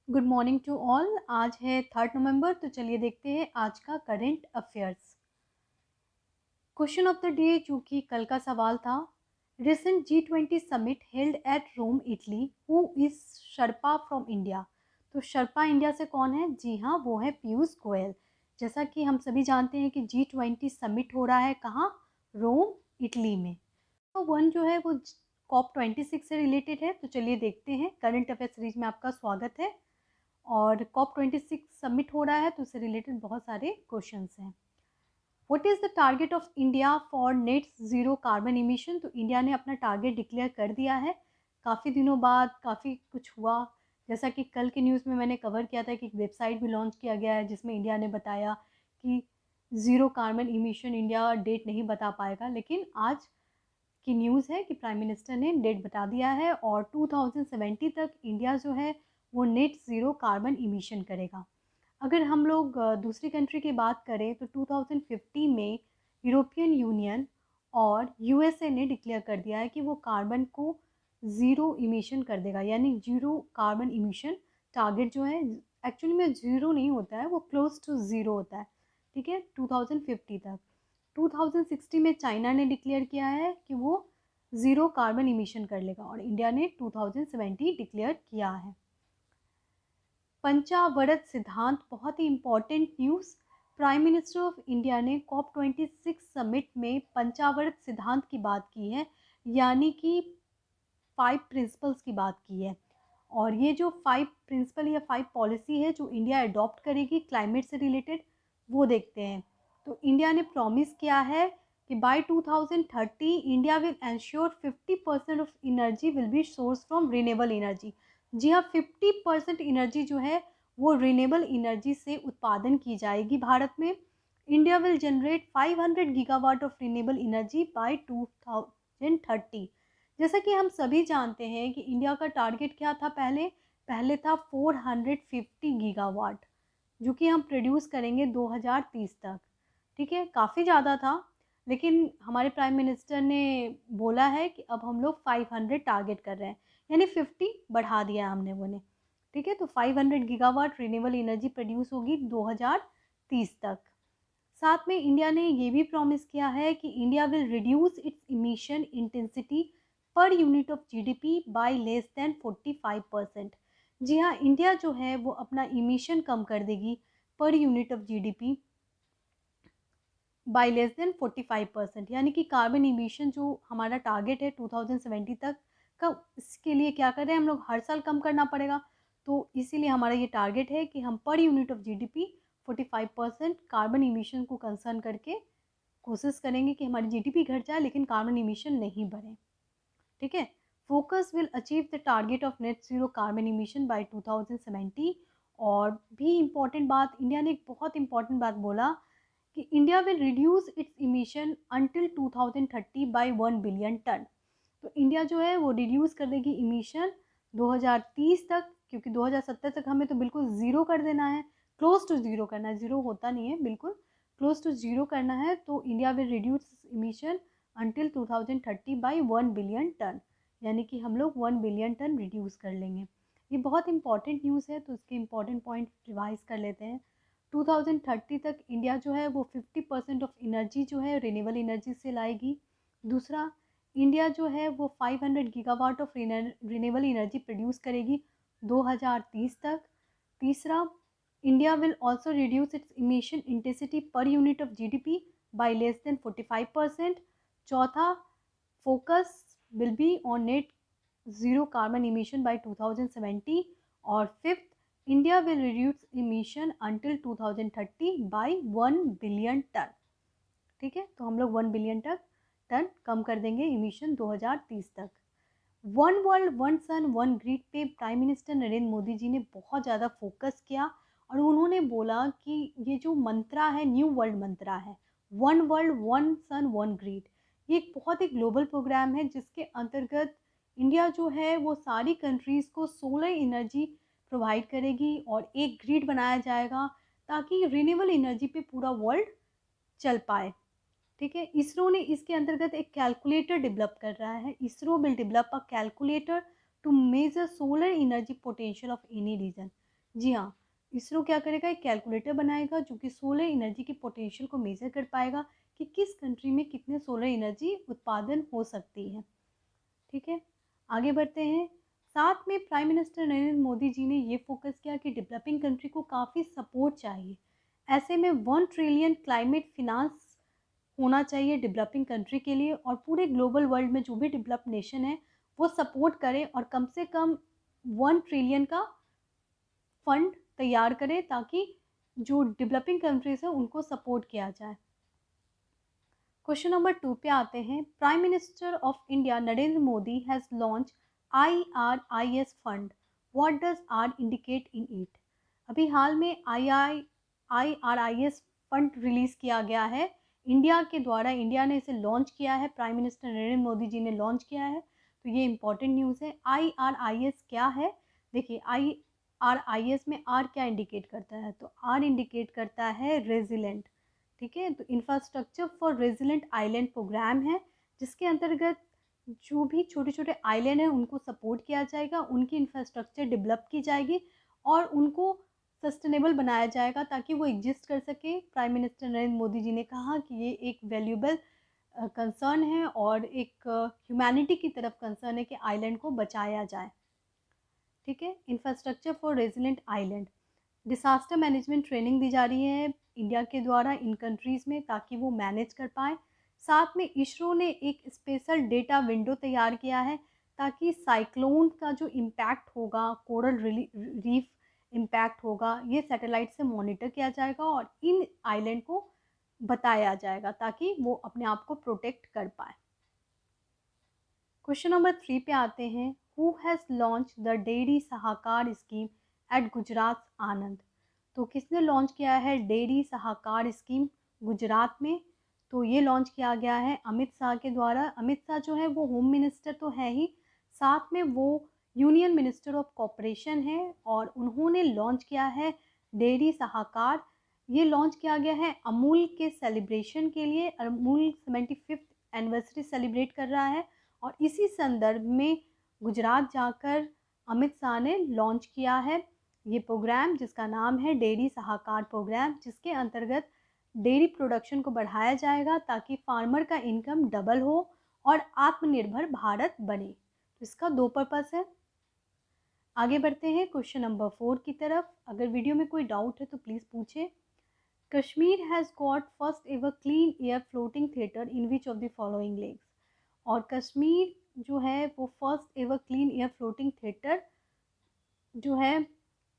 Good morning to all. आज है 3 नवंबर, तो चलिए देखते हैं आज का current affairs. Question of the day, जो कि कल का सवाल था। Recent G20 summit held at Rome Italy, who is sherpa from India. तो शर्पा इंडिया से कौन है? जी हाँ, वो है पीयूष गोयल। जैसा कि हम सभी जानते हैं कि G20 समिट हो रहा है कहाँ? रोम, इटली में। तो वन जो है वो COP26 से रिलेटेड है। तो चलिए देखते हैं। करंट अफेयर सीरीज में आपका स्वागत है। और COP26 सबमिट हो रहा है, तो उससे रिलेटेड बहुत सारे क्वेश्चंस हैं। What is the target of India for net zero carbon emission. तो इंडिया ने अपना टारगेट डिक्लेयर कर दिया है। काफ़ी दिनों बाद काफ़ी कुछ हुआ। जैसा कि कल के न्यूज़ में मैंने कवर किया था कि एक वेबसाइट भी लॉन्च किया गया है, जिसमें इंडिया ने बताया कि zero carbon emission India date नहीं बता पाएगा, लेकिन आज की न्यूज़ है कि प्राइम मिनिस्टर ने डेट बता दिया है और 2070 तक इंडिया जो है वो नेट ज़ीरो कार्बन इमिशन करेगा। अगर हम लोग दूसरी कंट्री की बात करें तो 2050 में यूरोपियन यूनियन और यूएसए ने डिक्लेयर कर दिया है कि वो कार्बन को ज़ीरो इमिशन कर देगा, यानी ज़ीरो कार्बन इमिशन टारगेट जो है एक्चुअली में ज़ीरो नहीं होता है, वो क्लोज टू ज़ीरो होता है। ठीक है, 2050 तक। 2060 में चाइना ने डिक्लेयर किया है कि वो ज़ीरो कार्बन इमिशन कर लेगा और इंडिया ने 2070 डिक्लेयर किया है। पंचावरत सिद्धांत, बहुत ही important news. Prime minister of India ने COP26 समिट में पंचावरत सिद्धांत की बात की है, यानी कि 5 प्रिंसिपल्स की बात की है। और ये जो 5 प्रिंसिपल या 5 पॉलिसी है जो इंडिया अडॉप्ट करेगी क्लाइमेट से रिलेटेड, वो देखते हैं। तो इंडिया ने प्रॉमिस किया है कि by 2030 India will ensure 50% of energy will be source from renewable energy. जी हाँ, 50% एनर्जी जो है वो रिन्यूएबल एनर्जी से उत्पादन की जाएगी भारत में। India will generate 500 gigawatt of renewable energy by 2030। जैसा कि हम सभी जानते हैं कि इंडिया का टारगेट क्या था? पहले पहले था 450 गीगावाट, जो कि हम प्रोड्यूस करेंगे 2030 तक। ठीक है, काफ़ी ज़्यादा था, लेकिन हमारे प्राइम मिनिस्टर ने बोला है कि अब हम लोग 500 टारगेट कर रहे हैं, यानी 50 बढ़ा दिया हमने वो ने। ठीक है, तो 500 गीगावाट रिन्यूएबल एनर्जी प्रोड्यूस होगी 2030 तक। साथ में इंडिया ने ये भी प्रॉमिस किया है कि India will reduce its emission intensity per unit of GDP by less than 45%। जी हाँ, इंडिया जो है वो अपना इमिशन कम कर देगी पर unit of GDP by less than 45%, यानी कि कार्बन इमिशन जो हमारा टारगेट है 2070 तक का, इसके लिए क्या कर रहे हैं हम लोग? हर साल कम करना पड़ेगा। तो इसीलिए हमारा ये टारगेट है कि हम पर unit of GDP 45% carbon emission को कंसर्न करके कोशिश करेंगे कि हमारी जीडीपी घट जाए लेकिन कार्बन इमिशन नहीं बढ़े। ठीक है, focus will achieve the target of net zero carbon emission by 2070। और भी इम्पॉर्टेंट बात, इंडिया ने एक बहुत इंपॉर्टेंट बात बोला कि India will reduce its emission until 2030 by 1 billion ton. तो इंडिया जो है वो रिड्यूस कर देगी इमिशन 2030 तक, क्योंकि 2070 तक हमें तो बिल्कुल ज़ीरो कर देना है, क्लोज टू ज़ीरो करना है। ज़ीरो होता नहीं है, बिल्कुल क्लोज टू ज़ीरो करना है। तो India will reduce emission until 2030 by 1 billion ton, यानी कि हम लोग 1 बिलियन टन रिड्यूस कर लेंगे। ये बहुत इंपॉर्टेंट न्यूज़ है, तो इसके इंपॉर्टेंट पॉइंट रिवाइज कर लेते हैं। 2030 तक इंडिया जो है वो 50% ऑफ एनर्जी जो है रिन्यूएबल एनर्जी से लाएगी। दूसरा, इंडिया जो है वो 500 gigawatt of renewable energy produce करेगी 2030 तक। तीसरा, India will also reduce its emission intensity per unit of GDP by less than 45%। चौथा, focus will be on net zero carbon emission by 2070। और fifth, India will reduce emission until 2030 by 1 billion ton. ठीक है, तो हम लोग 1 billion ton कम कर देंगे emission 2030 तक। One world one sun one grid पे प्राइम मिनिस्टर नरेंद्र मोदी जी ने बहुत ज़्यादा फोकस किया और उन्होंने बोला कि ये जो मंत्रा है, न्यू वर्ल्ड मंत्रा है, one world one sun one grid, ये एक बहुत ही ग्लोबल प्रोग्राम है जिसके अंतर्गत इंडिया जो है वो सारी कंट्रीज़ को सोलर एनर्जी प्रोवाइड करेगी और एक ग्रिड बनाया जाएगा ताकि रिन्यूएबल एनर्जी पे पूरा वर्ल्ड चल पाए। ठीक है, इसरो ने इसके अंतर्गत एक कैलकुलेटर डेवलप कर रहा है। ISRO will develop a calculator to measure solar energy potential of any region. जी हाँ, इसरो क्या करेगा, एक कैलकुलेटर बनाएगा जो कि सोलर एनर्जी की पोटेंशियल को मेज़र कर पाएगा कि किस कंट्री में कितने सोलर एनर्जी उत्पादन हो सकती है। ठीक है, आगे बढ़ते हैं। साथ में प्राइम मिनिस्टर नरेंद्र मोदी जी ने ये फोकस किया कि डेवलपिंग कंट्री को काफ़ी सपोर्ट चाहिए। ऐसे में 1 ट्रिलियन क्लाइमेट फिनांस होना चाहिए डेवलपिंग कंट्री के लिए, और पूरे ग्लोबल वर्ल्ड में जो भी डेवलप्ड नेशन है वो सपोर्ट करे और कम से कम 1 ट्रिलियन का फंड तैयार करे ताकि जो डेवलपिंग कंट्रीज है उनको सपोर्ट किया जाए। क्वेश्चन नंबर 2 पे आते हैं। Prime minister of India Narendra Modi has launch IRIS fund. What does R indicate in it? अभी हाल में IRIS फंड रिलीज किया गया है इंडिया के द्वारा। इंडिया ने इसे लॉन्च किया है, प्राइम मिनिस्टर नरेंद्र मोदी जी ने लॉन्च किया है, तो ये इंपॉर्टेंट न्यूज़ है। IRIS क्या है? देखिए, IRIS में आर क्या इंडिकेट करता है? तो आर इंडिकेट करता है रेजिलेंट। ठीक है, तो infrastructure for resilient island program है, जिसके अंतर्गत जो भी छोटे छोटे आइलैंड हैं उनको सपोर्ट किया जाएगा, उनकी इंफ्रास्ट्रक्चर डेवलप की जाएगी और उनको सस्टेनेबल बनाया जाएगा ताकि वो एग्जिस्ट कर सके। प्राइम मिनिस्टर नरेंद्र मोदी जी ने कहा कि ये एक वैल्यूएबल कंसर्न है और एक ह्यूमैनिटी की तरफ कंसर्न है कि आइलैंड को बचाया जाए। ठीक है, infrastructure for resilient island. Disaster management training दी जा रही है इंडिया के द्वारा इन कंट्रीज़ में ताकि वो मैनेज कर पाएँ। साथ में इसरो ने एक स्पेशल डेटा विंडो तैयार किया है ताकि साइक्लोन का जो इम्पैक्ट होगा, कोरल रीफ इम्पैक्ट होगा, ये सैटेलाइट से मॉनिटर किया जाएगा और इन आइलैंड को बताया जाएगा ताकि वो अपने आप को प्रोटेक्ट कर पाए। क्वेश्चन नंबर 3 पे आते हैं। Who has launch the dairy Sahakar scheme at Gujarat Anand? तो किसने लॉन्च किया है डेयरी सहाकार स्कीम गुजरात में? तो ये लॉन्च किया गया है अमित शाह के द्वारा। अमित शाह जो है वो होम मिनिस्टर तो है ही, साथ में वो यूनियन मिनिस्टर ऑफ कॉपरेशन है और उन्होंने लॉन्च किया है डेयरी सहाकार। ये लॉन्च किया गया है अमूल के सेलिब्रेशन के लिए। अमूल 75th एनिवर्सरी सेलिब्रेट कर रहा है और इसी संदर्भ में गुजरात जाकर अमित शाह ने लॉन्च किया है ये प्रोग्राम, जिसका नाम है डेयरी सहाकार प्रोग्राम, जिसके अंतर्गत डेयरी प्रोडक्शन को बढ़ाया जाएगा ताकि फार्मर का इनकम डबल हो और आत्मनिर्भर भारत बने। तो इसका 2 पर्पस है। आगे बढ़ते हैं क्वेश्चन नंबर 4 की तरफ। अगर वीडियो में कोई डाउट है तो प्लीज़ पूछें। Kashmir has got first ever clean air floating theatre in which of the following lakes? और कश्मीर जो है वो first ever clean air floating theatre जो है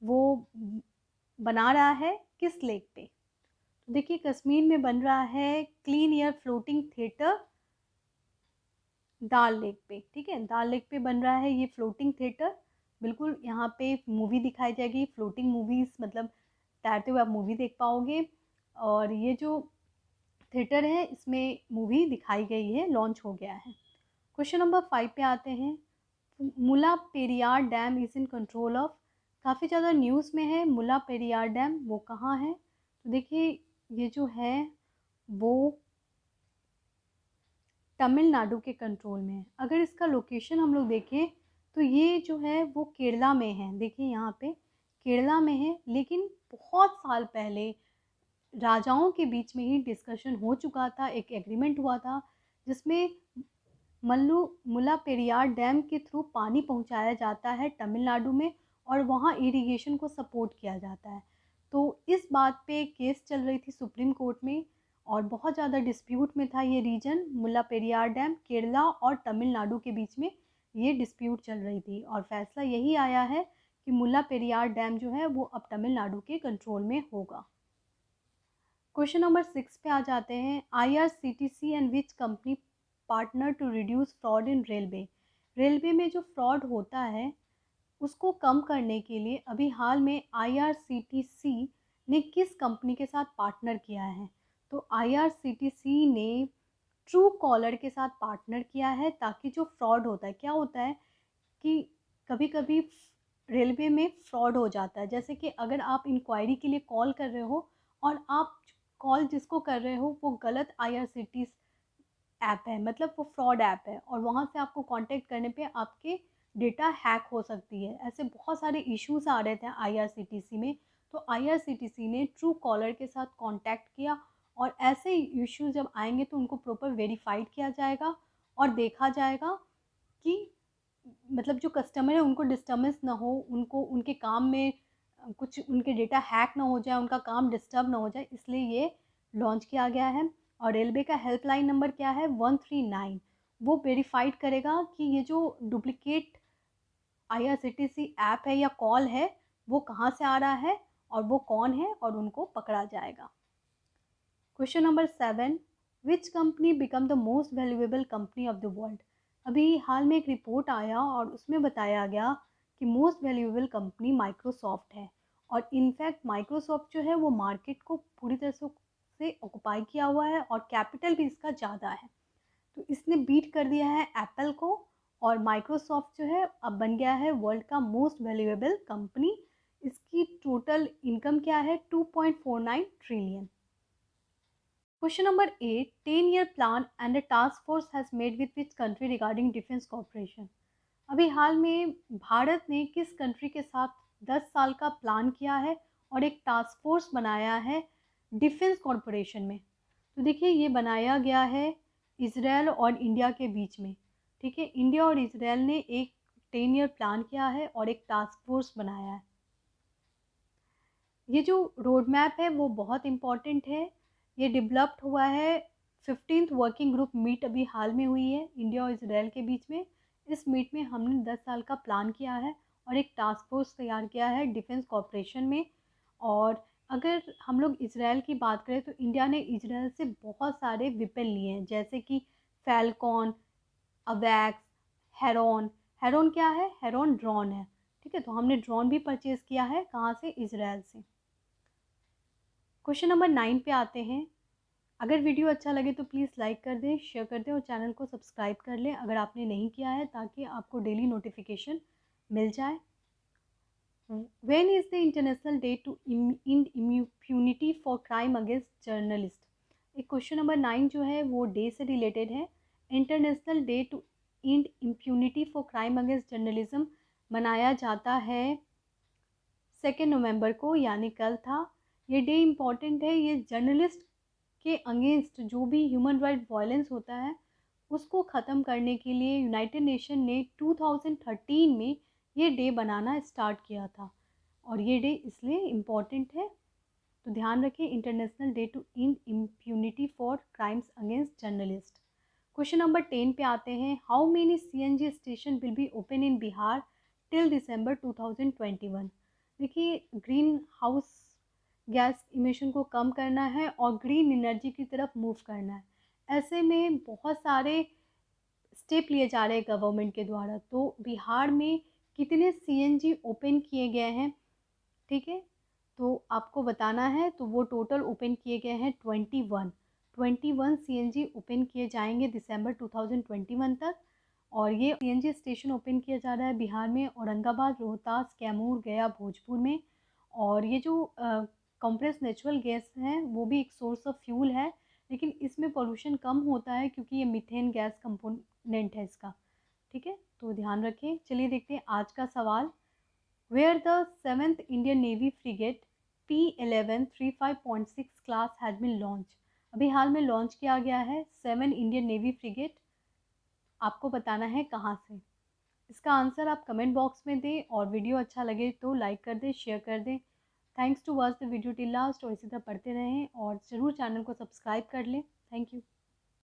वो बना रहा है किस लेक पे? तो देखिए, कश्मीर में बन रहा है क्लीन एयर फ्लोटिंग थिएटर दाल लेक पे। ठीक है, दाल लेक पे बन रहा है ये फ्लोटिंग थिएटर। बिल्कुल, यहाँ पे मूवी दिखाई जाएगी, फ्लोटिंग मूवीज़, मतलब तैरते हुए आप मूवी देख पाओगे। और ये जो थिएटर है इसमें मूवी दिखाई गई है, लॉन्च हो गया है। क्वेश्चन नंबर 5 पे आते हैं। मुला Periyar dam is in control of? काफ़ी ज़्यादा न्यूज़ में है मुला पेरियार डैम, वो कहाँ है? तो देखिए, ये जो है वो तमिलनाडु के कंट्रोल में है। अगर इसका लोकेशन हम लोग देखें तो ये जो है वो केरला में है। देखिए यहाँ पे केरला में है, लेकिन बहुत साल पहले राजाओं के बीच में ही डिस्कशन हो चुका था, एक एग्रीमेंट हुआ था जिसमें मुला पेरियार डैम के थ्रू पानी पहुंचाया जाता है तमिलनाडु में और वहां इरिगेशन को सपोर्ट किया जाता है। तो इस बात पे केस चल रही थी सुप्रीम कोर्ट में और बहुत ज़्यादा डिस्प्यूट में था ये रीजन। मुला पेरियार डैम केरला और तमिलनाडु के बीच में ये डिस्प्यूट चल रही थी और फैसला यही आया है कि मुला पेरियार डैम जो है वो अब तमिलनाडु के कंट्रोल में होगा। क्वेश्चन नंबर 6 पे आ जाते हैं। IRCTC and which company partner to reduce fraud in railway? Railway में जो फ्रॉड होता है उसको कम करने के लिए अभी हाल में IRCTC ने किस कंपनी के साथ पार्टनर किया है? तो IRCTC ने ट्रू कॉलर के साथ पार्टनर किया है ताकि जो फ्रॉड होता है, क्या होता है कि कभी कभी रेलवे में फ्रॉड हो जाता है। जैसे कि अगर आप इंक्वायरी के लिए कॉल कर रहे हो और आप कॉल जिसको कर रहे हो वो गलत IRCTC ऐप है, मतलब वो फ्रॉड ऐप है और वहाँ से आपको कांटेक्ट करने पे आपके डेटा हैक हो सकती है। ऐसे बहुत सारे इश्यूज आ रहे थे आईआरसीटीसी में, तो आईआरसीटीसी ने ट्रू कॉलर के साथ कांटेक्ट किया और ऐसे इश्यूज जब आएंगे तो उनको प्रॉपर वेरीफाइड किया जाएगा और देखा जाएगा कि मतलब जो कस्टमर है उनको डिस्टर्बेंस ना हो, उनको उनके काम में कुछ उनके डेटा हैक ना हो जाए, उनका काम डिस्टर्ब ना हो जाए, इसलिए ये लॉन्च किया गया है। और रेलवे का हेल्पलाइन नंबर क्या है? 139। वो वेरीफाइड करेगा कि ये जो डुप्लीकेट आईआरसीटीसी ऐप है या कॉल है वो कहाँ से आ रहा है और वो कौन है, और उनको पकड़ा जाएगा। Question number 7, which company become the most valuable company of the world? अभी हाल में एक रिपोर्ट आया और उसमें बताया गया कि मोस्ट वैल्यूएबल कंपनी माइक्रोसॉफ्ट है। और इनफैक्ट माइक्रोसॉफ्ट जो है वो मार्केट को पूरी तरह से ऑक्युपाई किया हुआ है और कैपिटल भी इसका ज़्यादा है। तो इसने बीट कर दिया है एप्पल को और माइक्रोसॉफ्ट जो है अब बन गया है वर्ल्ड का मोस्ट वैल्यूएबल कंपनी। इसकी टोटल इनकम क्या है? 2.49 trillion. Question number 8, 10-year plan and a task force has made with which country regarding defense cooperation? अभी हाल में भारत ने किस कंट्री के साथ 10 साल का प्लान किया है और एक टास्क फोर्स बनाया है डिफेंस कॉरपोरेशन में? तो देखिए ये बनाया गया है इजराइल और इंडिया के बीच में। ठीक है, इंडिया और इजराइल ने एक 10-year प्लान किया है और एक टास्क फोर्स बनाया है। ये जो रोड मैप है वो बहुत इम्पॉर्टेंट है। ये डेवलप्ड हुआ है 15th वर्किंग ग्रुप मीट अभी हाल में हुई है इंडिया और इजराइल के बीच में। इस मीट में हमने 10 साल का प्लान किया है और एक टास्क फोर्स तैयार किया है डिफेंस कॉपरेशन में। और अगर हम लोग इजराइल की बात करें तो इंडिया ने इजराइल से बहुत सारे वेपन लिए हैं, जैसे कि फैल्कॉन, अवैक्स, हेरॉन। हेरॉन क्या है? हेरॉन ड्रोन है। ठीक है, तो हमने ड्रोन भी परचेज किया है कहाँ से? इजराइल से। क्वेश्चन नंबर 9 पे आते हैं। अगर वीडियो अच्छा लगे तो प्लीज़ लाइक कर दें, शेयर कर दें और चैनल को सब्सक्राइब कर लें अगर आपने नहीं किया है, ताकि आपको डेली नोटिफिकेशन मिल जाए। When is the international day to end immunity for crime against journalist? एक क्वेश्चन नंबर 9 जो है वो डे से रिलेटेड है। International day to end immunity for crime against journalism मनाया जाता है 2 नवंबर को, यानी कल था। ये डे इम्पॉर्टेंट है। ये जर्नलिस्ट के अगेंस्ट जो भी ह्यूमन राइट वायलेंस होता है उसको ख़त्म करने के लिए यूनाइटेड नेशन ने 2013 में ये डे बनाना स्टार्ट किया था और ये डे इसलिए इम्पॉर्टेंट है। तो ध्यान रखें, international day to end impunity for crimes against journalist. Question number 10 पे आते हैं। How many CNG station will be open in Bihar till December 2021? देखिए, ग्रीन हाउस गैस इमिशन को कम करना है और ग्रीन एनर्जी की तरफ मूव करना है। ऐसे में बहुत सारे स्टेप लिए जा रहे हैं गवर्नमेंट के द्वारा। तो बिहार में कितने सीएनजी ओपन किए गए हैं, ठीक है, तो आपको बताना है। तो वो टोटल ओपन किए गए हैं 21 सीएनजी ओपन किए जाएंगे दिसंबर 2021 तक। और ये सीएनजी स्टेशन ओपन किया जा रहा है बिहार में औरंगाबाद, रोहतास, कैमूर, गया, भोजपुर में। और ये जो कंप्रेस नेचुरल गैस है वो भी एक सोर्स ऑफ फ्यूल है, लेकिन इसमें पोल्यूशन कम होता है क्योंकि ये मीथेन गैस कंपोनेंट है इसका। ठीक है, तो ध्यान रखें। चलिए देखते हैं आज का सवाल। Where the 7th Indian navy frigate P11 35.6 class has been launch? अभी हाल में लॉन्च किया गया है 7 इंडियन नेवी फ्रिगेट। आपको बताना है कहाँ से। इसका आंसर आप कमेंट बॉक्स में दें और वीडियो अच्छा लगे तो लाइक कर दें, शेयर कर दें। Thanks to watch the video till last और इसी तरह पढ़ते रहें और ज़रूर चैनल को सब्सक्राइब कर लें। Thank you.